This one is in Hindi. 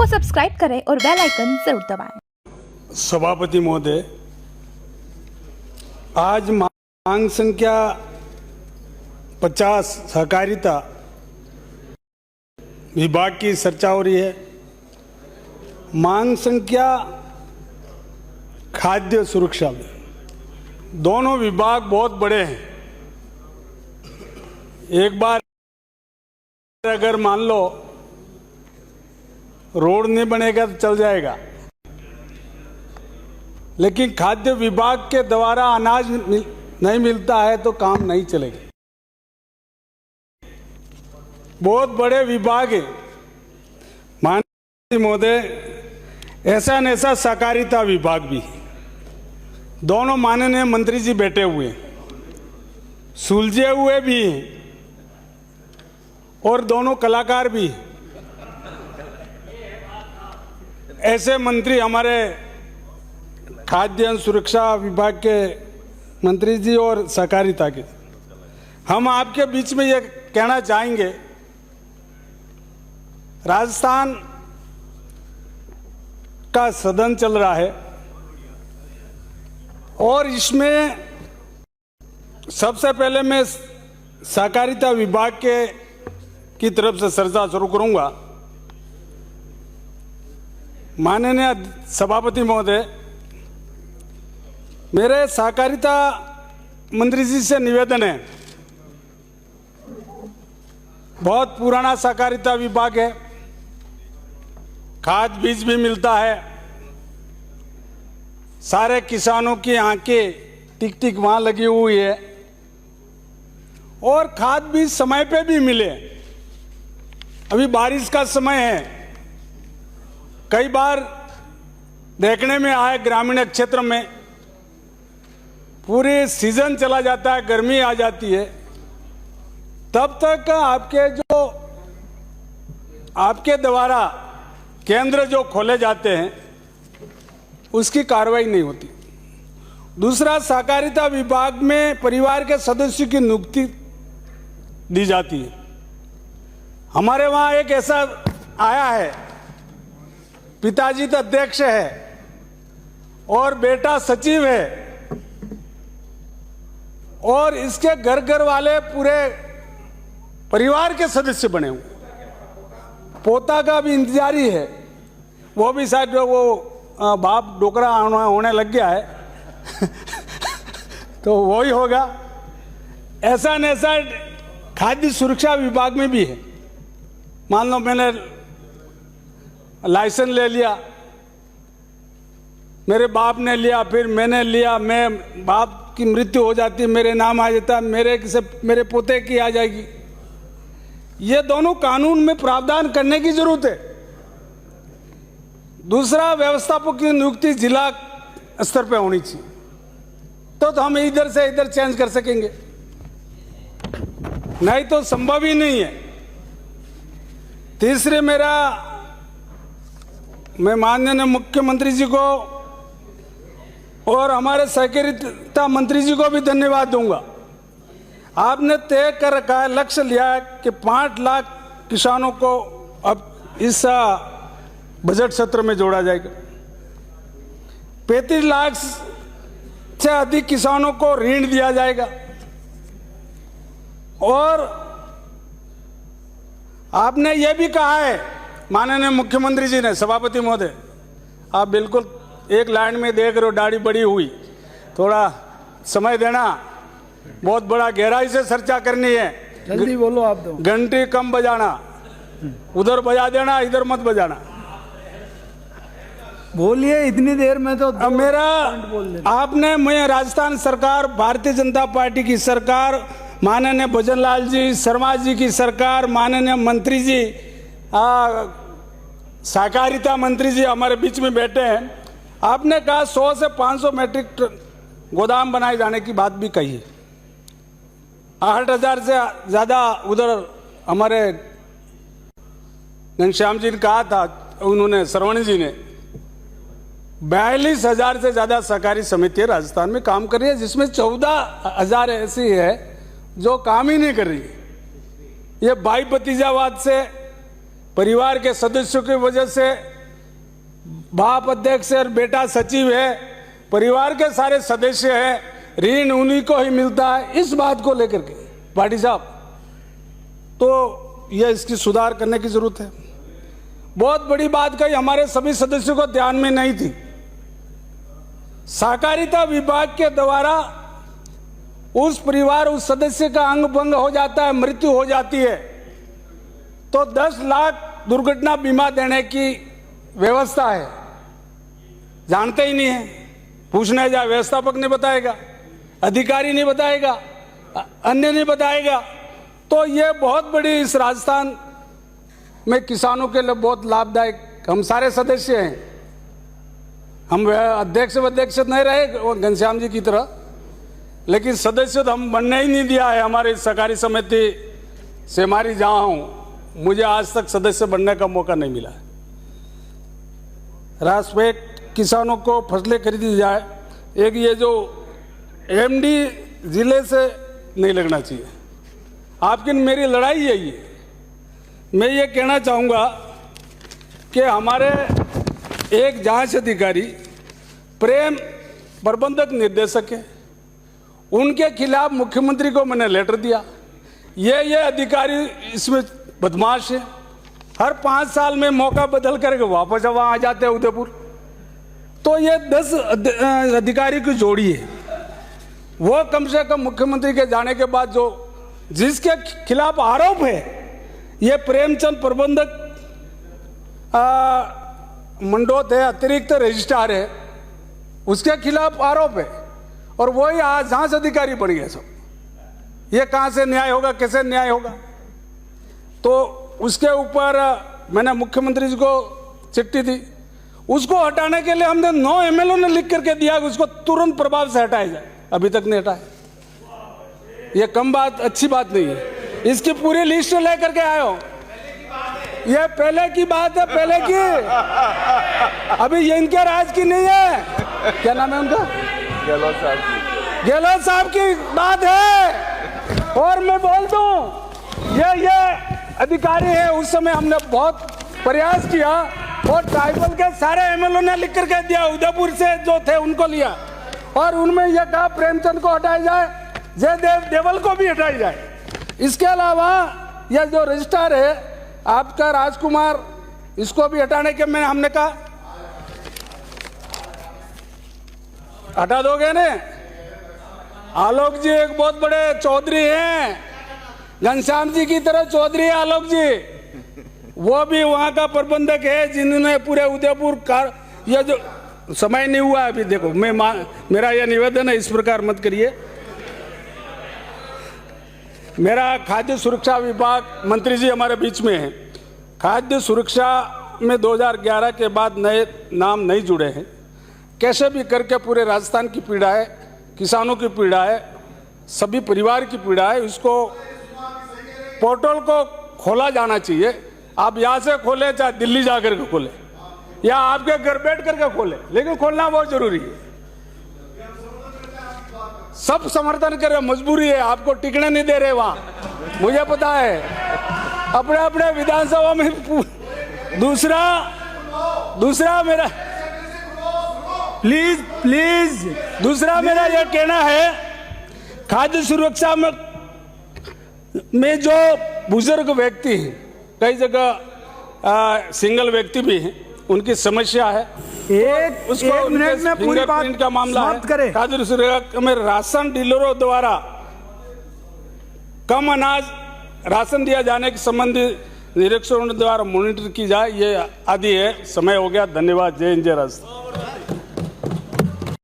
को सब्सक्राइब करें और बेल आइकन जरूर दबाएं। सभापति महोदय, आज मांग संख्या 50 सहकारिता विभाग की चर्चा हो रही है। मांग संख्या खाद्य सुरक्षा में दोनों विभाग बहुत बड़े हैं। एक बार अगर मान लो रोड नहीं बनेगा तो चल जाएगा, लेकिन खाद्य विभाग के द्वारा अनाज नहीं मिलता है तो काम नहीं चलेगा। बहुत बड़े विभाग है माननीय महोदय। ऐसा न ऐसा सहकारिता विभाग भी है। दोनों माननीय मंत्री जी बैठे हुए हैं, सुलझे हुए भी हैं और दोनों कलाकार भी हैं। ऐसे मंत्री हमारे खाद्य सुरक्षा विभाग के मंत्री जी और सहकारिता के, हम आपके बीच में ये कहना चाहेंगे, राजस्थान का सदन चल रहा है और इसमें सबसे पहले मैं सहकारिता विभाग की तरफ से चर्चा शुरू करूंगा। माननीय सभापति महोदय, मेरे सहकारिता मंत्री जी से निवेदन है, बहुत पुराना सहकारिता विभाग है, खाद बीज भी मिलता है, सारे किसानों की आंखें टिक टिक वहां लगी हुई है और खाद बीज समय पे भी मिले। अभी बारिश का समय है, कई बार देखने में आए ग्रामीण क्षेत्र में पूरे सीजन चला जाता है, गर्मी आ जाती है, तब तक आपके द्वारा केंद्र जो खोले जाते हैं उसकी कार्रवाई नहीं होती। दूसरा, सहकारिता विभाग में परिवार के सदस्यों की नियुक्ति दी जाती है। हमारे वहाँ एक ऐसा आया है, पिताजी तो अध्यक्ष है और बेटा सचिव है और इसके घर घर वाले पूरे परिवार के सदस्य बने हुए। पोता का भी इंतजारी है, वो भी शायद वो बाप डोकरा होने लग गया है तो वही होगा। ऐसा न ऐसा खाद्य सुरक्षा विभाग में भी है। मान लो मैंने लाइसेंस ले लिया, मेरे बाप ने लिया, फिर मैंने लिया, मैं बाप की मृत्यु हो जाती, मेरे नाम आ जाता, मेरे पोते की आ जाएगी। ये दोनों कानून में प्रावधान करने की जरूरत है। दूसरा, व्यवस्थापक की नियुक्ति जिला स्तर पे होनी चाहिए, तो हम इधर से इधर चेंज कर सकेंगे, नहीं तो संभव ही नहीं है। तीसरे, मैं माननीय मुख्यमंत्री जी को और हमारे सहकारिता मंत्री जी को भी धन्यवाद दूंगा। आपने तय कर रखा है, लक्ष्य लिया है कि 5 लाख किसानों को अब इस बजट सत्र में जोड़ा जाएगा। 35 लाख से अधिक किसानों को ऋण दिया जाएगा और आपने ये भी कहा है माननीय मुख्यमंत्री जी ने, सभापति महोदय, आप बिल्कुल एक लाइन में देख रहे हो, दाढ़ी बड़ी हुई, थोड़ा समय देना, बहुत बड़ा गहराई से चर्चा करनी है। जल्दी बोलो आप तो। घंटी कम बजाना, उधर बजा देना, इधर मत बजाना। बोलिए, इतनी देर में तो अब मेरा आपने, मैं राजस्थान सरकार, भारतीय जनता पार्टी की सरकार, माननीय भजनलाल जी शर्मा जी की सरकार, माननीय मंत्री जी, सहकारिता मंत्री जी हमारे बीच में बैठे हैं, आपने कहा 100 से 500 मैट्रिक टन गोदाम बनाए जाने की बात भी कही है। 8,000 से ज़्यादा उधर हमारे घनश्याम जी ने कहा था, उन्होंने, श्रवण जी ने, 42,000 से ज़्यादा सहकारी समितियाँ राजस्थान में काम कर रही है, जिसमें 14,000 ऐसी है जो काम ही नहीं कर रही है। ये भाई भतीजावाद से, परिवार के सदस्यों की वजह से बाप अध्यक्ष और बेटा सचिव है, परिवार के सारे सदस्य हैं, ऋण उन्हीं को ही मिलता है, इस बात को लेकर के पाटिल साहब तो यह इसकी सुधार करने की जरूरत है। बहुत बड़ी बात कही, हमारे सभी सदस्यों को ध्यान में नहीं थी। सहकारिता विभाग के द्वारा उस परिवार, उस सदस्य का अंग भंग हो जाता है, मृत्यु हो जाती है, तो 10 लाख दुर्घटना बीमा देने की व्यवस्था है। जानते ही नहीं है, पूछने जाए व्यवस्थापक नहीं बताएगा, अधिकारी नहीं बताएगा, अन्य नहीं बताएगा। तो ये बहुत बड़ी इस राजस्थान में किसानों के लिए बहुत लाभदायक, हम सारे सदस्य हैं, हम अध्यक्ष नहीं रहे घनश्याम जी की तरह, लेकिन सदस्य तो हम बनने ही नहीं दिया है। हमारी सहकारी समिति से हमारी जहाँ हूँ, मुझे आज तक सदस्य बनने का मौका नहीं मिला है। राष्ट्रपेट किसानों को फसलें खरीदी जाए, एक ये जो एमडी जिले से नहीं लगना चाहिए, आपकी मेरी लड़ाई है ये। मैं ये कहना चाहूँगा कि हमारे एक जांच अधिकारी प्रेम प्रबंधक निर्देशक है, उनके खिलाफ मुख्यमंत्री को मैंने लेटर दिया। ये अधिकारी इसमें बदमाश है, हर 5 साल में मौका बदल करके वापस वहाँ आ जाते हैं उदयपुर। तो ये 10 अधिकारी की जोड़ी है, वो कम से कम मुख्यमंत्री के जाने के बाद जो जिसके खिलाफ आरोप है, ये प्रेमचंद प्रबंधक मंडोत है, अतिरिक्त रजिस्ट्रार है, उसके खिलाफ आरोप है, और वही आज जांच अधिकारी बन गए सब। ये कहाँ से न्याय होगा, कैसे न्याय होगा? तो उसके ऊपर मैंने मुख्यमंत्री जी को चिट्ठी दी, उसको हटाने के लिए हमने 9 एमएलओ ने लिख करके दिया कि उसको तुरंत प्रभाव से हटाया जाए, अभी तक नहीं हटाया। ये कम बात, अच्छी बात नहीं है। इसकी पूरी लिस्ट लेकर के आए हो, ये पहले की बात है, पहले की, अभी ये इनके राज की नहीं है। क्या नाम है उनका? गहलोत साहब की बात है। और मैं बोल दूं, ये अधिकारी है, उस समय हमने बहुत प्रयास किया और ट्राइबल के सारे एमएलओ ने लिख करके दिया, उदयपुर से जो थे उनको लिया, और उनमें यह कहा प्रेमचंद को हटाया जाए, जयदेव देवल को भी हटाया जाए। इसके अलावा यह जो रजिस्ट्रार है आपका राजकुमार, इसको भी हटाने के हमने कहा, हटा दोगे ने? आलोक जी एक बहुत बड़े चौधरी हैं, घनश्याम जी की तरह चौधरी है आलोक जी, वो भी वहां का प्रबंधक है, जिन्होंने पूरे उदयपुर का, ये जो समय नहीं हुआ अभी, देखो मेरा यह निवेदन है, इस प्रकार मत करिए। मेरा खाद्य सुरक्षा विभाग, मंत्री जी हमारे बीच में हैं, खाद्य सुरक्षा में 2011 के बाद नए नाम नहीं जुड़े हैं। कैसे भी करके पूरे राजस्थान की पीड़ा है, किसानों की पीड़ा है, सभी परिवार की पीड़ा है, इसको पोर्टल को खोला जाना चाहिए। आप यहाँ से खोले चाहे दिल्ली जाकर के खोले या आपके घर बैठ करके खोले, लेकिन खोलना बहुत जरूरी है। सब समर्थन कर रहे, मजबूरी है, आपको टिकने नहीं दे रहे वहां, मुझे पता है, अपने अपने विधानसभा में। दूसरा मेरा प्लीज दूसरा मेरा यह कहना है, खाद्य सुरक्षा में जो बुजुर्ग व्यक्ति हैं, कई जगह सिंगल व्यक्ति भी हैं, उनकी समस्या है। एक मिनट में पूरी बात का मामला है। खाद्य सुरक्षा में राशन डीलरों द्वारा कम अनाज राशन दिया जाने के संबंधी निरीक्षणों द्वारा मॉनिटर की जाए, ये आदि है। समय हो गया, धन्यवाद। जय हिंद, जय राष्ट्र।